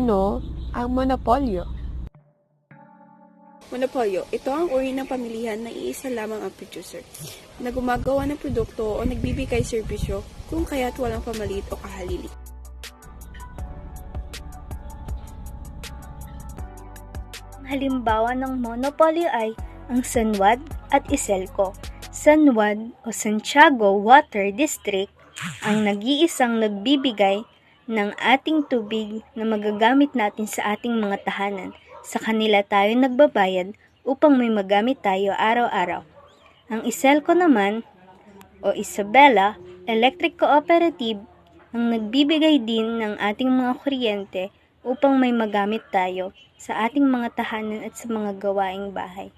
Ano ang monopolyo? Monopolyo, ito ang uri ng pamilihan na iisa lamang ang producer, na gumagawa ng produkto o nagbibigay serbisyo kung kaya't walang pamalit o kahalili. Halimbawa ng monopolyo ay ang Sanwad at Iselco. Sanwad o Santiago Water District ang nag-iisang nagbibigay ng ating tubig na magagamit natin sa ating mga tahanan. Sa kanila tayo nagbabayad upang may magamit tayo araw-araw. Ang Iselco naman o Isabela Electric Cooperative ang nagbibigay din ng ating mga kuryente upang may magamit tayo sa ating mga tahanan at sa mga gawaing bahay.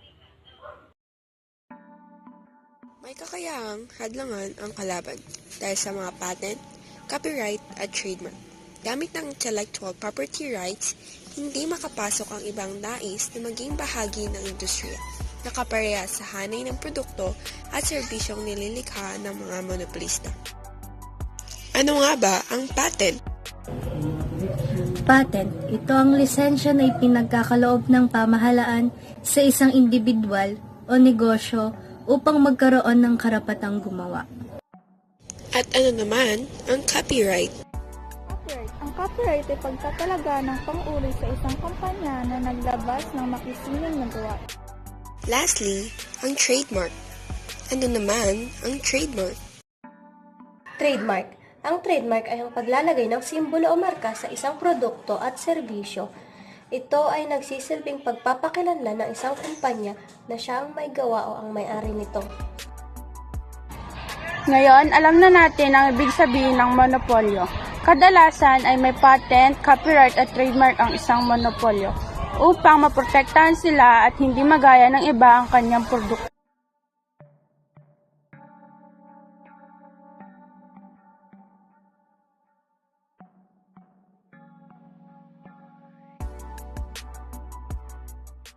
May kakayahang hadlangan ang kalaban dahil sa mga patent, copyright at trademark. Gamit ng intellectual property rights, hindi makapasok ang ibang nais na maging bahagi ng industriya, nakapareha sa hanay ng produkto at serbisyong nililikha ng mga monopolista. Ano nga ba ang patent? Patent, ito ang lisensya na ipinagkakaloob ng pamahalaan sa isang individual o negosyo upang magkaroon ng karapatang gumawa. At ano naman ang copyright? Ang copyright ay pagtatalaga ng pang-uri sa isang kumpanya na naglabas ng makisining na gawa. Lastly, ang trademark. Ano naman ang trademark? Trademark. Ang trademark ay ang paglalagay ng simbolo o marka sa isang produkto at serbisyo. Ito ay nagsisilbing pagpapakilanlan ng isang kumpanya na siya ang may gawa o ang may-ari nito. Ngayon, alam na natin ang ibig sabihin ng monopolyo. Kadalasan ay may patent, copyright at trademark ang isang monopolyo upang maprotektahan sila at hindi magaya ng iba ang kanyang produkto.